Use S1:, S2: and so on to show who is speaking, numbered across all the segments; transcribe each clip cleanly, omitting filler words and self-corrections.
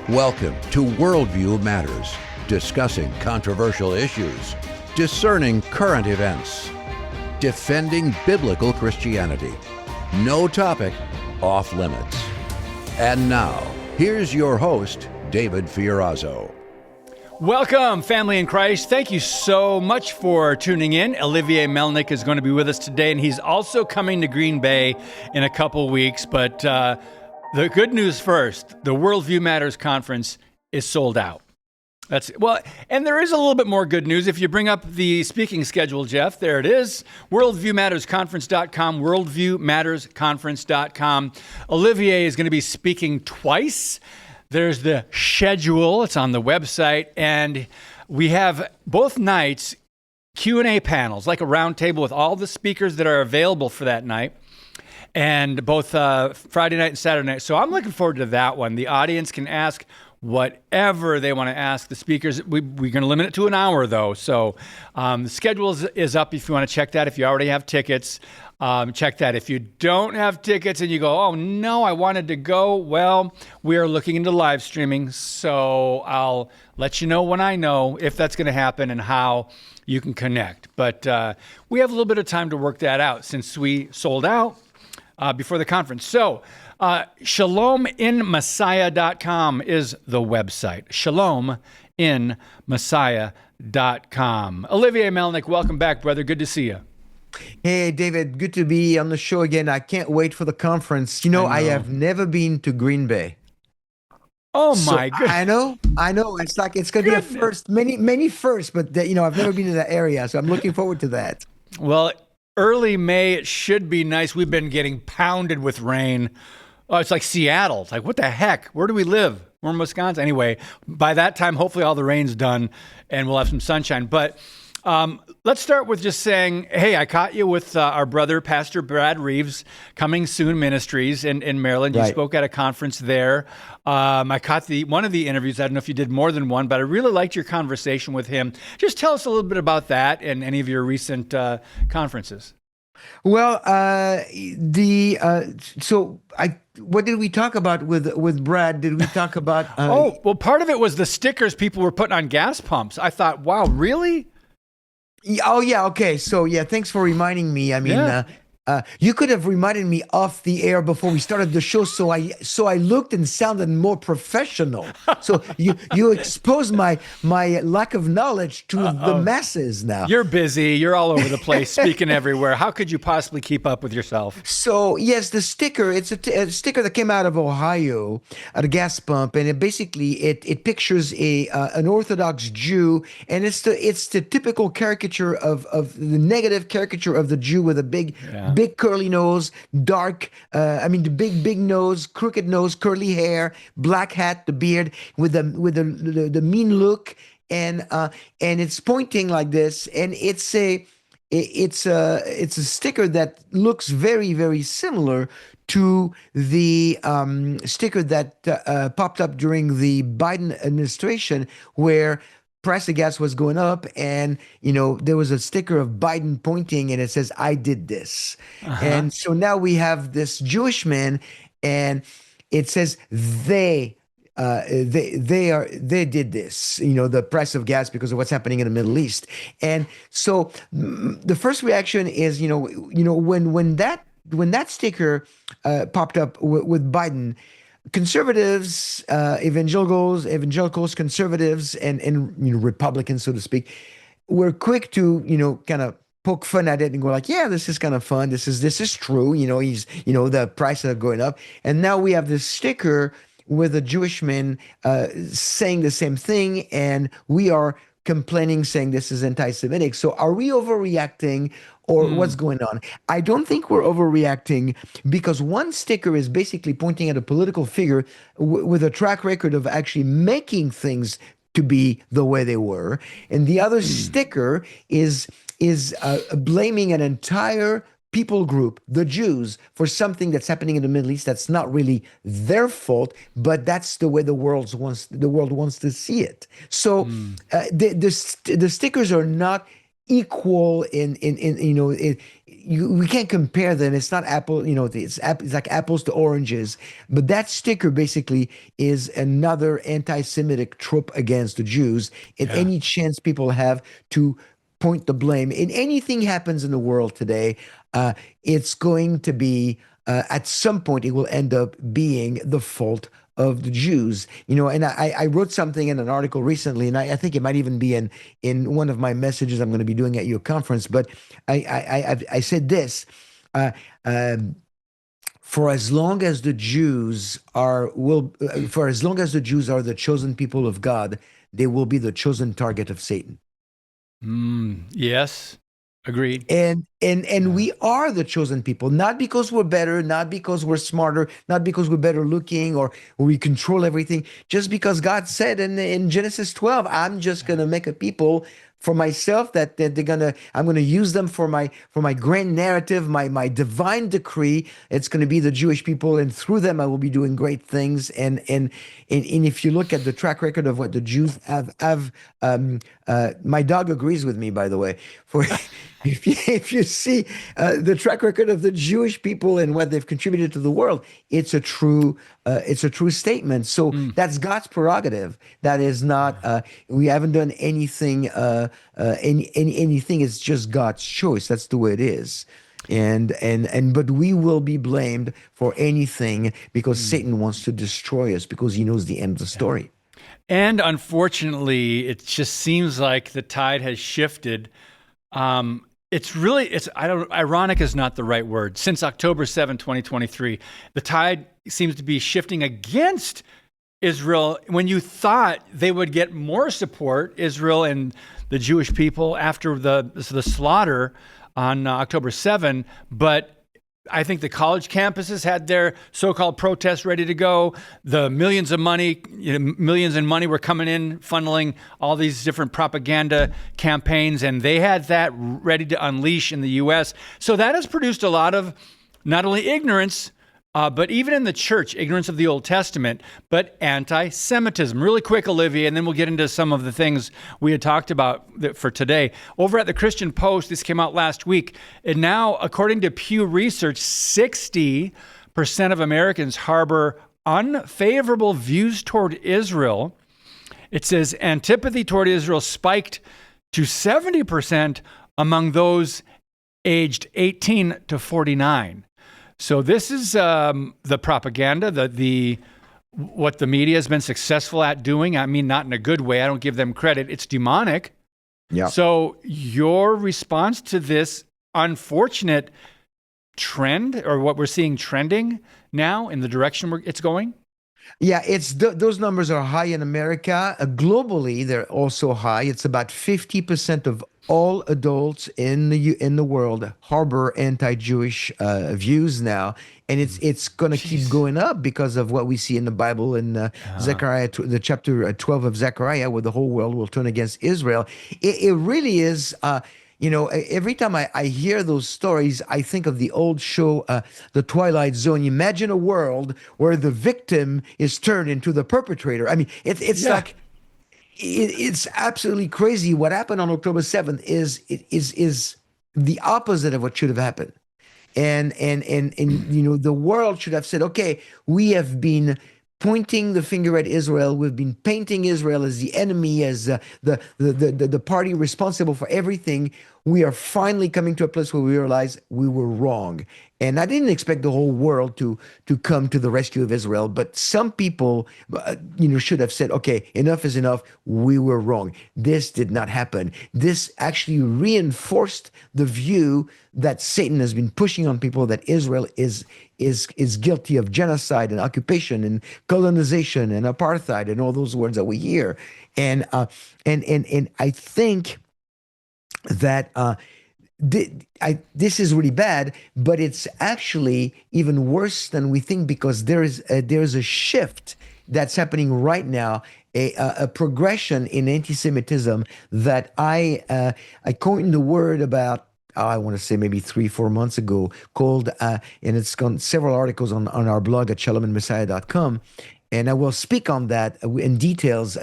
S1: Welcome to Worldview Matters, discussing controversial issues, discerning current events, defending biblical Christianity. No topic off limits. And now, here's your host, David Fiorazzo.
S2: Welcome, family in Christ. Thank you so much for tuning in. Olivier Melnick is going to be with us today, and he's also coming to Green Bay in a couple weeks. But the good news first, the Worldview Matters conference is sold out. And there is a little bit more good news. If you bring up the speaking schedule, Jeff, there it is. WorldviewMattersConference.com, WorldviewMattersConference.com. Olivier is going to be speaking twice. There's the schedule. It's on the website. And we have both nights Q&A panels, like a round table with all the speakers that are available for that night. And both Friday night and Saturday night. So I'm looking forward to that one. The audience can ask whatever they want to ask the speakers. We're going to limit it to an hour, though. So the schedule is up if you want to check that. If you already have tickets, check that. If you don't have tickets and you go, oh, no, I wanted to go, well, we are looking into live streaming. So I'll let you know when I know if that's going to happen and how you can connect. But we have a little bit of time to work that out since we sold out before the conference. So ShalomInMessiah.com is the website. ShalomInMessiah.com. Olivier Melnick, welcome back, brother. Good to see you.
S3: Hey, David. Good to be on the show again. I can't wait for the conference. I have never been to Green Bay.
S2: Oh, my goodness.
S3: I know. It's like it's going to be a first, many firsts, but I've never been to that area, so I'm looking forward to that.
S2: Well, early May, it should be nice. We've been getting pounded with rain. Oh, it's like Seattle. It's like, what the heck? Where do we live? We're in Wisconsin. Anyway, by that time, hopefully all the rain's done and we'll have some sunshine. But let's start with just saying, hey, I caught you with our brother, Pastor Brad Reeves, Coming Soon Ministries in Maryland. You
S3: Right.
S2: spoke at a conference there. I caught one of the interviews. I don't know if you did more than one, but I really liked your conversation with him. Just tell us a little bit about that and any of your recent conferences.
S3: Well, what did we talk about with Brad? Did we talk about?
S2: Part of it was the stickers people were putting on gas pumps. I thought, wow, really?
S3: Oh, yeah. Okay. So, yeah, thanks for reminding me. I mean, you could have reminded me off the air before we started the show, so I looked and sounded more professional. So you exposed my lack of knowledge to the masses now.
S2: You're busy. You're all over the place, speaking everywhere. How could you possibly keep up with yourself?
S3: So, yes, the sticker, it's a sticker that came out of Ohio at a gas pump, and it pictures an Orthodox Jew, and it's the typical caricature of the negative caricature of the Jew with a big curly nose, the big nose, crooked nose, curly hair, black hat, the beard, with the mean look, and it's pointing like this, and it's a sticker that looks very, very similar to the sticker that popped up during the Biden administration, where price of gas was going up, and there was a sticker of Biden pointing, and it says, "I did this." And so now we have this Jewish man, and it says they did this, the price of gas, because of what's happening in the Middle East. And so the first reaction is, when that sticker popped up with Biden, conservatives, evangelicals, conservatives, and Republicans, so to speak, were quick to kind of poke fun at it and go like, yeah, this is kind of fun. This is true. He's the prices are going up, and now we have this sticker with a Jewish man saying the same thing, and we are complaining, saying this is anti-Semitic. So are we overreacting, or what's going on? I don't think we're overreacting, because one sticker is basically pointing at a political figure with a track record of actually making things to be the way they were, and the other sticker is blaming an entire people group, the Jews, for something that's happening in the Middle East that's not really their fault, but that's the way the world wants to see it. So the stickers are not equal in we can't compare them. It's not apple, it's like apples to oranges. But that sticker basically is another anti-Semitic trope against the Jews. And
S2: Yeah.
S3: any chance people have to point the blame in anything happens in the world today, it's going to be at some point it will end up being the fault of the Jews. And I wrote something in an article recently, and I think it might even be in one of my messages I'm going to be doing at your conference. But I said this. Uh, um, for as long as the Jews are will for as long as the Jews are the chosen people of God, they will be the chosen target of Satan.
S2: Yes. Agreed.
S3: And we are the chosen people, not because we're better, not because we're smarter, not because we're better looking or we control everything, just because God said in Genesis 12, I'm just gonna make a people for myself that I'm gonna use them for my grand narrative, my divine decree. It's gonna be the Jewish people, and through them I will be doing great things. And if you look at the track record of what the Jews have my dog agrees with me, by the way. For if you see the track record of the Jewish people and what they've contributed to the world, it's a true statement. So that's God's prerogative. That is not we haven't done anything anything. It's just God's choice. That's the way it is. But we will be blamed for anything because Satan wants to destroy us because he knows the end of the story.
S2: And unfortunately, it just seems like the tide has shifted. Ironic is not the right word. Since October 7, 2023, the tide seems to be shifting against Israel when you thought they would get more support, Israel and the Jewish people, after the slaughter on October 7. But I think the college campuses had their so-called protests ready to go. The millions in money were coming in, funneling all these different propaganda campaigns, and they had that ready to unleash in the U.S. So that has produced a lot of not only ignorance, but even in the church, ignorance of the Old Testament, but anti-Semitism. Really quick, Olivier, and then we'll get into some of the things we had talked about for today. Over at the Christian Post, this came out last week, and now, according to Pew Research, 60% of Americans harbor unfavorable views toward Israel. It says antipathy toward Israel spiked to 70% among those aged 18 to 49. So this is the propaganda, what the media has been successful at doing. I mean, not in a good way. I don't give them credit. It's demonic.
S3: Yeah.
S2: So your response to this unfortunate trend, or what we're seeing trending now in the direction it's going?
S3: Yeah, those numbers are high in America. Globally, they're also high. It's about 50% of all adults in the world harbor anti-Jewish views now, and it's going to keep going up because of what we see in the Bible in Zechariah, the chapter 12 of Zechariah, where the whole world will turn against Israel. It really is. Every time I hear those stories, I think of the old show, The Twilight Zone. Imagine a world where the victim is turned into the perpetrator. I mean, it's like it's absolutely crazy. What happened on October 7th is the opposite of what should have happened. And the world should have said, okay, we have been pointing the finger at Israel. We've been painting Israel as the enemy, as the party responsible for everything. We are finally coming to a place where we realize we were wrong. And I didn't expect the whole world to come to the rescue of Israel, but some people, should have said, okay, enough is enough. We were wrong. This did not happen. This actually reinforced the view that Satan has been pushing on people, that Israel is guilty of genocide and occupation and colonization and apartheid and all those words that we hear. And I think that this is really bad, but it's actually even worse than we think, because there's a shift that's happening right now, a progression in anti-Semitism that I coined the word about, I want to say maybe 3-4 months ago, called, and it's got several articles on our blog at shalomandmessiah.com. and I will speak on that in details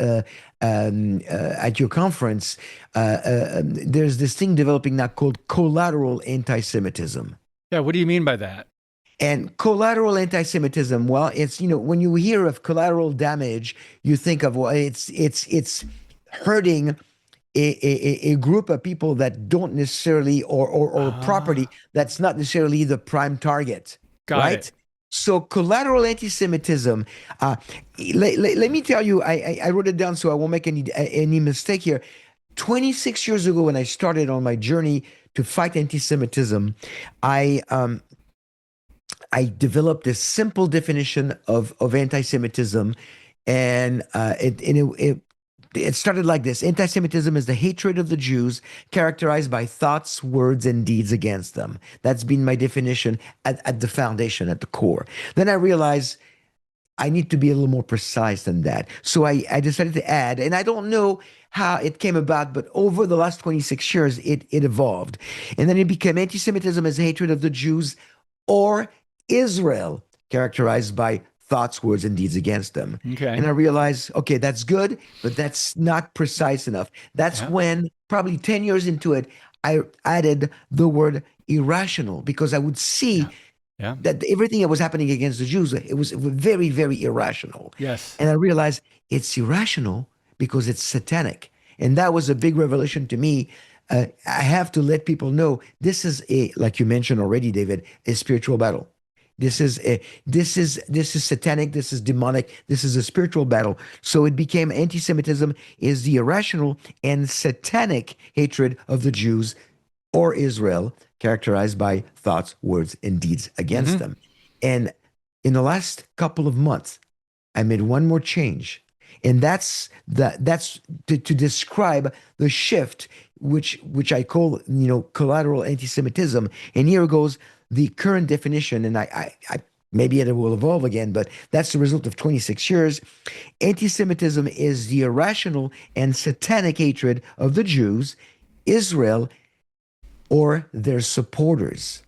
S3: at your conference. There's this thing developing now called collateral anti-Semitism.
S2: Yeah, what do you mean by that?
S3: And collateral anti-Semitism, well, it's, when you hear of collateral damage, you think of, well, it's hurting a group of people that don't necessarily, or property that's not necessarily the prime target,
S2: Got
S3: right?
S2: it.
S3: So collateral anti-Semitism, let me tell you, I wrote it down so I won't make any mistake here. 26 years ago, when I started on my journey to fight anti-Semitism, I developed this simple definition of anti-Semitism, and it started like this: anti-Semitism is the hatred of the Jews characterized by thoughts, words, and deeds against them. That's been my definition at the foundation, at the core. Then I realized I need to be a little more precise than that. So I decided to add, and I don't know how it came about, but over the last 26 years, it evolved. And then it became anti-Semitism as hatred of the Jews or Israel, characterized by thoughts, words, and deeds against them.
S2: Okay.
S3: And I realized, okay, that's good, but that's not precise enough. That's when, probably 10 years into it, I added the word irrational, because I would see that everything that was happening against the Jews, it was very, very irrational.
S2: Yes.
S3: And I realized it's irrational because it's satanic. And that was a big revelation to me. I have to let people know this is like you mentioned already, David, a spiritual battle. This is satanic. This is demonic. This is a spiritual battle. So it became anti-Semitism is the irrational and satanic hatred of the Jews or Israel, characterized by thoughts, words, and deeds against them. And in the last couple of months, I made one more change, and that's to describe the shift, which I call collateral anti-Semitism. And here goes the current definition, and I maybe it will evolve again, but that's the result of 26 years. Anti-Semitism is the irrational and satanic hatred of the Jews, Israel, or their supporters,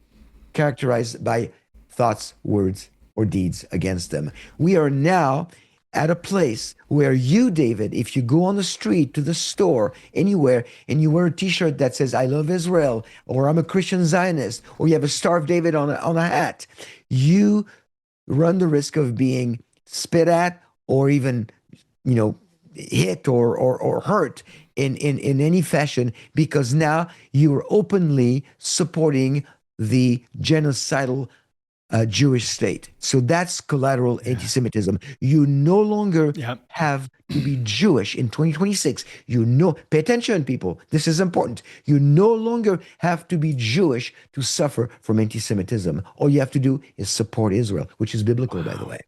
S3: characterized by thoughts, words, or deeds against them. We are now at a place where you, David, if you go on the street, to the store, anywhere, and you wear a t-shirt that says, I love Israel, or I'm a Christian Zionist, or you have a Star of David on a hat, you run the risk of being spit at, or even, hit or hurt in any fashion, because now you are openly supporting the genocidal Jewish state. So that's collateral anti-Semitism. You no longer have to be Jewish in 2026. Pay attention, people. This is important. You no longer have to be Jewish to suffer from anti-Semitism. All you have to do is support Israel, which is biblical, by the way.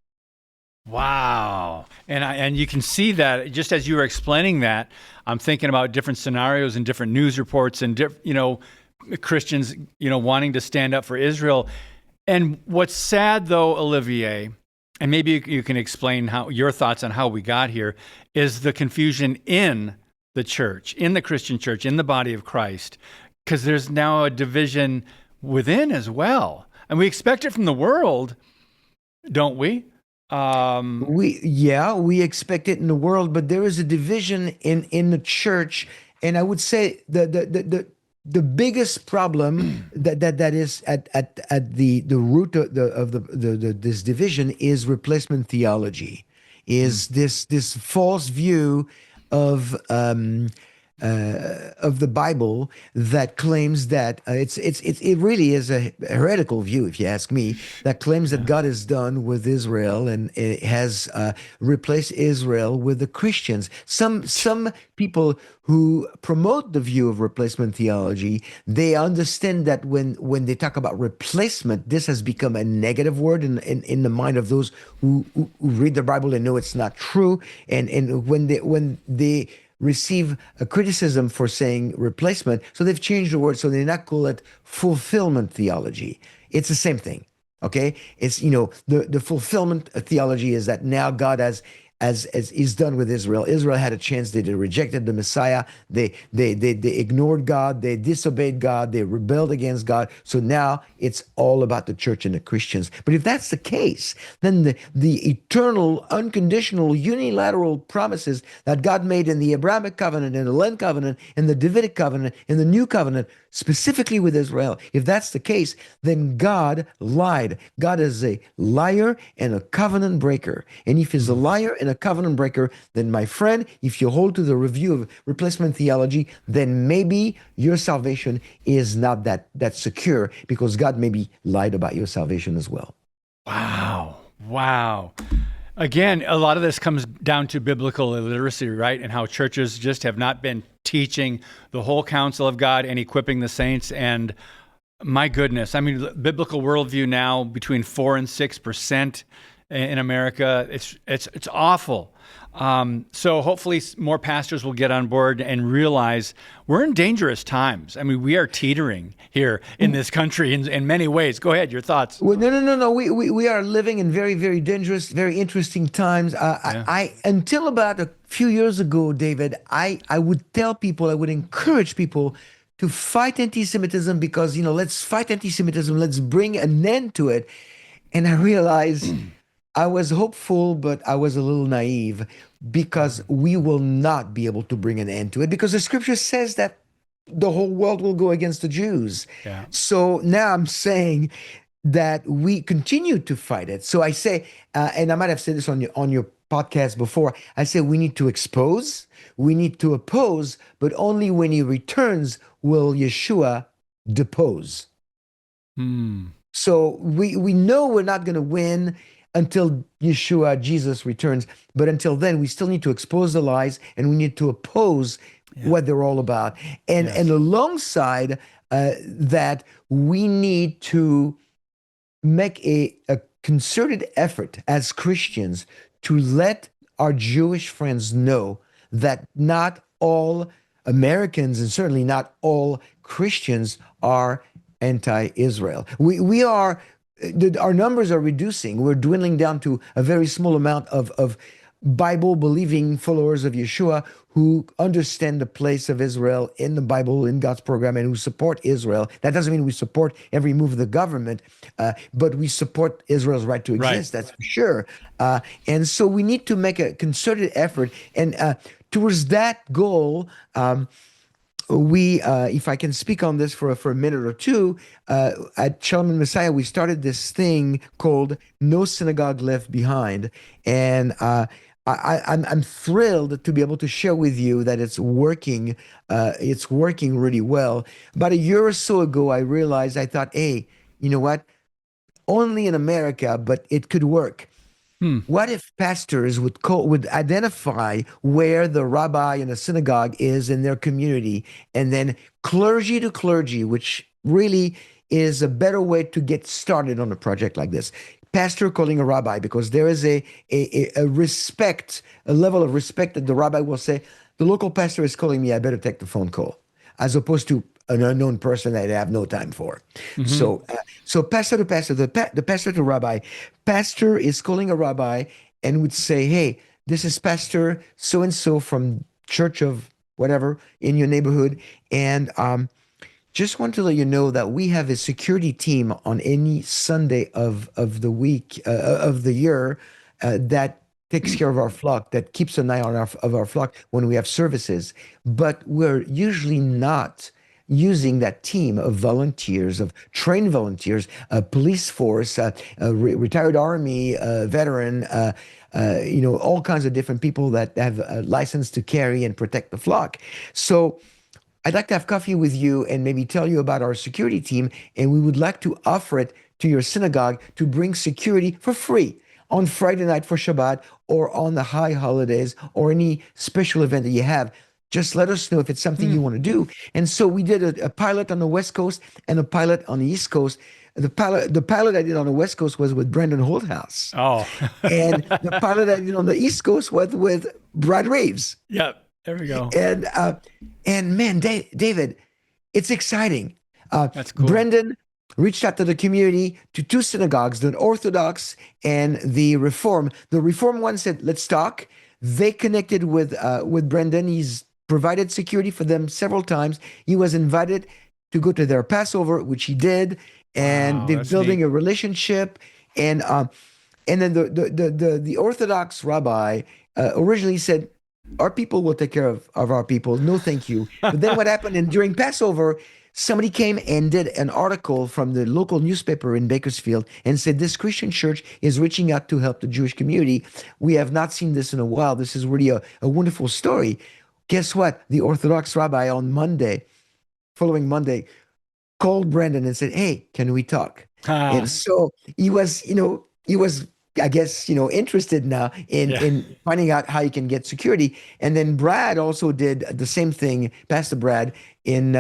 S2: Wow. And you can see that just as you were explaining that, I'm thinking about different scenarios and different news reports and Christians, wanting to stand up for Israel. And what's sad, though, Olivier, and maybe you can explain your thoughts on how we got here, is the confusion in the church, in the Christian church, in the body of Christ, because there's now a division within as well. And we expect it from the world, don't we?
S3: We expect it in the world, but there is a division in the church. And I would say the biggest problem that is at the root of this division is replacement theology, is this false view of the Bible that claims that it really is a heretical view, if you ask me, that claims that God is done with Israel and it has replaced Israel with the Christians. Some people who promote the view of replacement theology, they understand that when they talk about replacement, this has become a negative word in the mind of those who read the Bible and know it's not true. And when they receive a criticism for saying replacement, so they've changed the word, so they not call it fulfillment theology. It's the same thing, okay? It's, the fulfillment theology is that now God has as is done with Israel. Israel had a chance. They rejected the Messiah. They ignored God. They disobeyed God. They rebelled against God. So now it's all about the church and the Christians. But if that's the case, then the eternal, unconditional, unilateral promises that God made in the Abrahamic covenant, in the land covenant, in the Davidic covenant, in the new covenant, specifically with Israel, if that's the case, then God lied. God is a liar and a covenant breaker. And if he's a liar and a covenant breaker, then my friend, if you hold to the review of replacement theology, then maybe your salvation is not that secure, because God maybe lied about your salvation as well.
S2: Wow. Again, a lot of this comes down to biblical illiteracy, right? And how churches just have not been teaching the whole counsel of God and equipping the saints. And my goodness, I mean, biblical worldview now between 4 and 6% in America. It's awful. So hopefully more pastors will get on board and realize we're in dangerous times. I mean, we are teetering here in this country in many ways. Go ahead, your thoughts.
S3: Well, no. We are living in very, very dangerous, very interesting times. I until about a few years ago, David, I would tell people, I would encourage people to fight anti-Semitism, because, let's fight anti-Semitism. Let's bring an end to it. And I realized I was hopeful, but I was a little naive, because we will not be able to bring an end to it, because the scripture says that the whole world will go against the Jews.
S2: Yeah.
S3: So now I'm saying that we continue to fight it. So I say, and I might have said this on your podcast before, I say we need to expose, we need to oppose, but only when he returns will Yeshua depose. So we know we're not going to win until Yeshua, Jesus, returns. But until then, we still need to expose the lies, and we need to oppose what they're all about. And alongside that, we need to make a concerted effort as Christians to let our Jewish friends know that not all Americans, and certainly not all Christians, are anti-Israel. We are... Our numbers are reducing. We're dwindling down to a very small amount of Bible-believing followers of Yeshua who understand the place of Israel in the Bible, in God's program, and who support Israel. That doesn't mean we support every move of the government, but we support Israel's right to exist, that's for sure. And so we need to make a concerted effort. And towards that goal, we, if I can speak on this for a minute or two, at Shalom and Messiah, we started this thing called No Synagogue Left Behind. And I'm thrilled to be able to share with you that it's working. It's working really well. About a year or so ago, I realized, I thought, hey, you know what? Only in America, but it could work. What if pastors would identify where the rabbi in a synagogue is in their community, and then clergy to clergy, which really is a better way to get started on a project like this. Pastor calling a rabbi, because there is a respect, a level of respect that the rabbi will say, the local pastor is calling me, I better take the phone call, as opposed to an unknown person that I have no time for. So pastor to pastor, the pastor to rabbi, pastor is calling a rabbi and would say, hey, this is Pastor so-and-so from church of whatever in your neighborhood. And just want to let you know that we have a security team on any Sunday of the week, of the year, that takes care of our flock, that keeps an eye on our flock when we have services. But we're usually not using that team of volunteers, of trained volunteers, a police force, retired Army veteran, all kinds of different people that have a license to carry and protect the flock. So I'd like to have coffee with you and maybe tell you about our security team, and we would like to offer it to your synagogue to bring security for free on Friday night for Shabbat, or on the high holidays, or any special event that you have. Just let us know if it's something you want to do. And so we did a pilot on the West Coast and a pilot on the East Coast. The pilot I did on the West Coast was with Brendan Holthouse.
S2: Oh.
S3: And the pilot I did on the East Coast was with Brad Reeves.
S2: Yep. There we go.
S3: And man, David, it's exciting.
S2: That's cool.
S3: Brendan reached out to the community, to two synagogues, the Orthodox and the Reform. The Reform one said, let's talk. They connected with Brendan. He's provided security for them several times. He was invited to go to their Passover, which he did, and
S2: Wow,
S3: they're
S2: that's
S3: building
S2: neat.
S3: a relationship. And then the Orthodox rabbi originally said, "Our people will take care of our people. No, thank you." But then what happened? And during Passover, somebody came and did an article from the local newspaper in Bakersfield and said, "This Christian church is reaching out to help the Jewish community. We have not seen this in a while. This is really a wonderful story." Guess what? The Orthodox rabbi on Monday, following Monday, called Brendan and said, "Hey, can we talk?" And
S2: Ah,
S3: so he was, I guess, interested now in
S2: yeah.
S3: finding out how he can get security. And then Brad also did the same thing, Pastor Brad in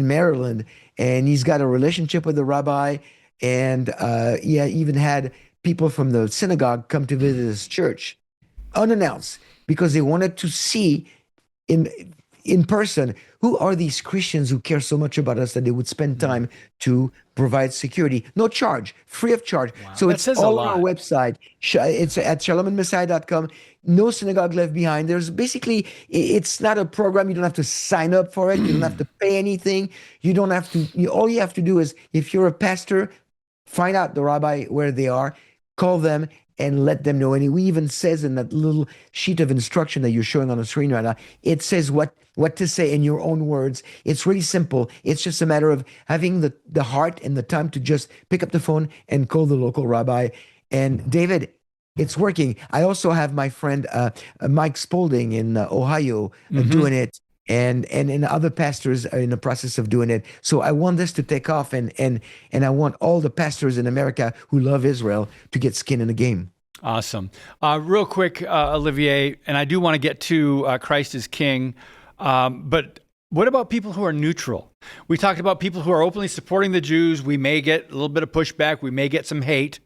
S3: Maryland, and he's got a relationship with the rabbi, and he even had people from the synagogue come to visit his church unannounced because they wanted to see in in person who are these Christians who care so much about us that they would spend
S2: Mm.
S3: time to provide security, no charge, free of charge.
S2: Wow,
S3: So
S2: that
S3: it's
S2: says a
S3: all on our
S2: lot.
S3: website. It's at shalomandmessiah.com. No synagogue left behind. There's basically, it's not a program. You don't have to sign up for it. You don't have to pay anything. You don't have to, all you have to do is, if you're a pastor, find out the rabbi where they are, call them and let them know. And it even says in that little sheet of instruction that you're showing on the screen right now, it says what to say in your own words. It's really simple. It's just a matter of having the heart and the time to just pick up the phone and call the local rabbi. And David, it's working. I also have my friend Mike Spaulding in Ohio
S2: Hmm.
S3: doing it, and other pastors are in the process of doing it. So I want this to take off, and I want all the pastors in America who love Israel to get skin in the game.
S2: Awesome. Real quick, Olivier, and I do want to get to Christ is King, but what about people who are neutral? We talked about people who are openly supporting the Jews. We may get a little bit of pushback. We may get some hate,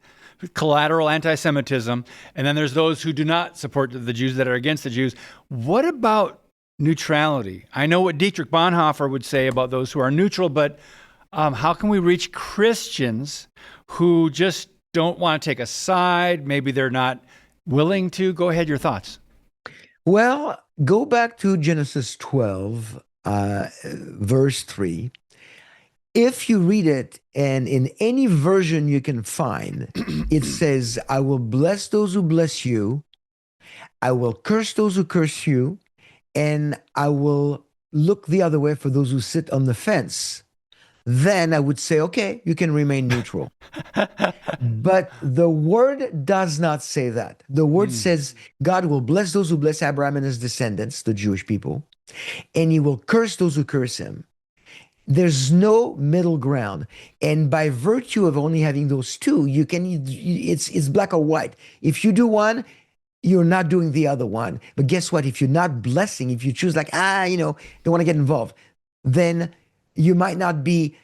S2: collateral anti-Semitism, and then there's those who do not support the Jews that are against the Jews. What about neutrality? I know what Dietrich Bonhoeffer would say about those who are neutral, but how can we reach Christians who just don't want to take a side? Maybe they're not willing to. Go ahead, your thoughts.
S3: Well, go back to Genesis 12, verse 3. If you read it, and in any version you can find, it says, "I will bless those who bless you, I will curse those who curse you, and I will look the other way for those who sit on the fence." Then I would say, okay, you can remain neutral. But the word does not say that. The word
S2: Mm.
S3: says God will bless those who bless Abraham and his descendants, the Jewish people, and he will curse those who curse him. There's no middle ground. And by virtue of only having those two, it's black or white. If you do one, you're not doing the other one. But guess what? If you're not blessing, if you choose like, don't want to get involved, then you might not be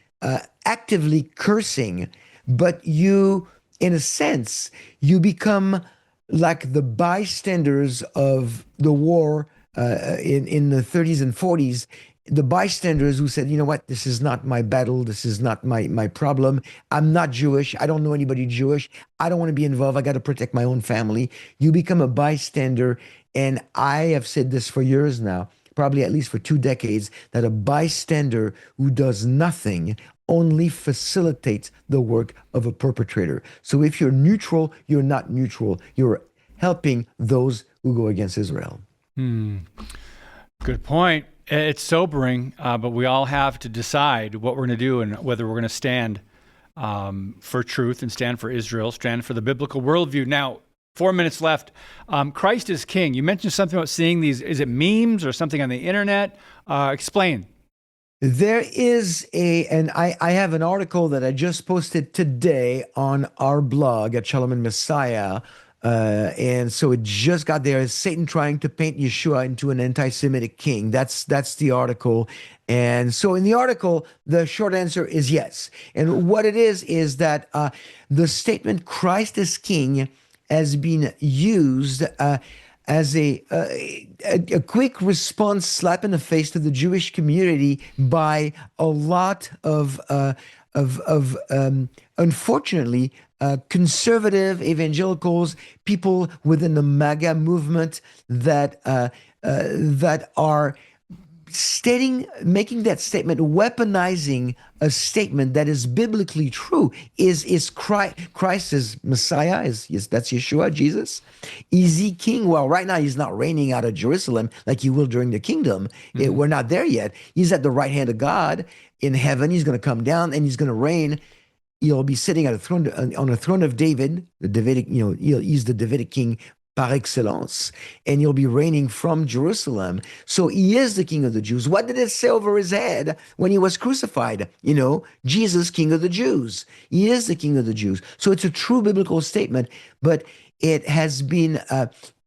S3: actively cursing, but you, in a sense, you become like the bystanders of the war in the 30s and 40s, the bystanders who said, "You know what, this is not my battle, this is not my problem. I'm not Jewish, I don't know anybody Jewish, I don't want to be involved, I got to protect my own family." You become a bystander. And I have said this for years now, probably at least for 2 decades, that a bystander who does nothing only facilitates the work of a perpetrator. So if you're neutral, you're not neutral. You're helping those who go against Israel.
S2: Hmm. Good point. It's sobering, but we all have to decide what we're going to do and whether we're going to stand for truth and stand for Israel, stand for the biblical worldview. Now, 4 minutes left. Christ is King. You mentioned something about seeing these. Is it memes or something on the internet? Explain.
S3: There is and I have an article that I just posted today on our blog at Shalom and Messiah. And so it just got there. Is Satan trying to paint Yeshua into an anti-Semitic king? That's the article. And so in the article, the short answer is yes. And what it is that the statement "Christ is King" has been used as a quick response, slap in the face to the Jewish community by a lot of unfortunately, conservative evangelicals, people within the MAGA movement that are making that statement, weaponizing a statement that is biblically true. Is Christ is Messiah? Is that's Yeshua, Jesus? Is he king? Well, right now he's not reigning out of Jerusalem like he will during the kingdom. We're not there yet. He's at the right hand of God in heaven. He's going to come down and he's going to reign. He'll be sitting at a throne on a throne of David, the Davidic. He's the Davidic king par excellence, and he'll be reigning from Jerusalem. So he is the King of the Jews. What did it say over his head when he was crucified? Jesus, King of the Jews. He is the King of the Jews. So it's a true biblical statement, but it has been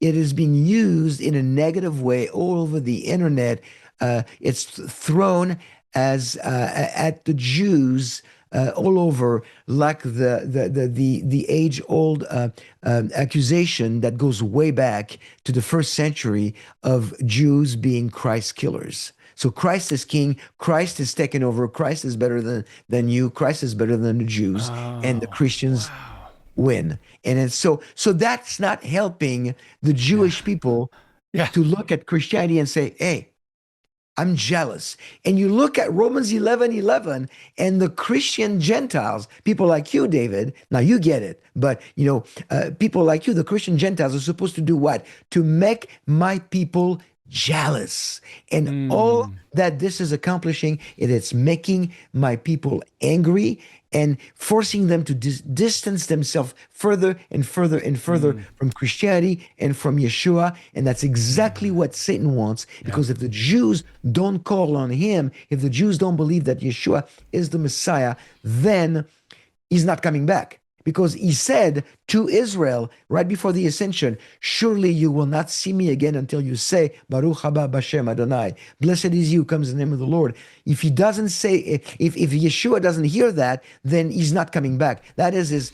S3: used in a negative way all over the internet. It's thrown as at the Jews. All over, like the age-old accusation that goes way back to the first century of Jews being Christ killers. So Christ is king. Christ is taken over. Christ is better than you. Christ is better than the Jews, and the Christians win. And so that's not helping the Jewish people to look at Christianity and say, "Hey, I'm jealous." And you look at Romans 11:11 and the Christian Gentiles, people like you, David, now you get it, but people like you, the Christian Gentiles are supposed to do what? To make my people jealous. And all that this is accomplishing, it's making my people angry and forcing them to distance themselves further and further and further from Christianity and from Yeshua. And that's exactly what Satan wants, because if the Jews don't call on him, if the Jews don't believe that Yeshua is the Messiah, then he's not coming back. Because he said to Israel right before the ascension, "Surely you will not see me again until you say, Baruch haba b'Shem Adonai. Blessed is you, comes in the name of the Lord." If he doesn't say, if Yeshua doesn't hear that, then he's not coming back. That is his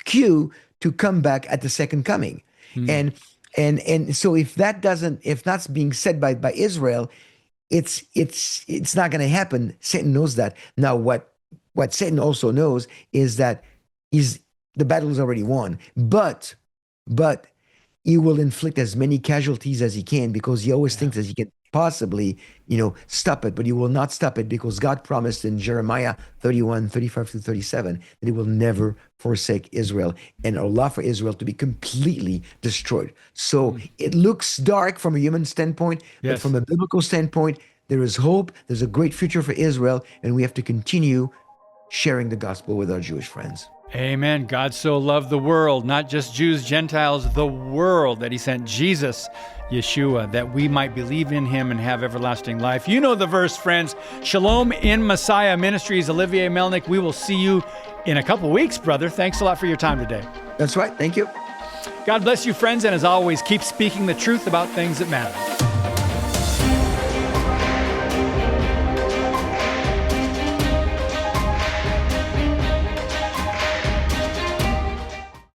S3: cue to come back at the second coming. And so if that's being said by Israel, it's not going to happen. Satan knows that. Now what Satan also knows is that the battle is already won, but he will inflict as many casualties as he can, because he always thinks that he can possibly, stop it, but he will not stop it, because God promised in Jeremiah 31:35-37 that he will never forsake Israel and allow for Israel to be completely destroyed. So it looks dark from a human standpoint, but from a biblical standpoint, there is hope. There's a great future for Israel, and we have to continue sharing the gospel with our Jewish friends.
S2: Amen. God so loved the world, not just Jews, Gentiles, the world, that he sent Jesus, Yeshua, that we might believe in him and have everlasting life. You know the verse, friends. Shalom in Messiah Ministries. Olivier Melnick. We will see you in a couple weeks, brother. Thanks a lot for your time today.
S3: That's right. Thank you.
S2: God bless you, friends. And as always, keep speaking the truth about things that matter.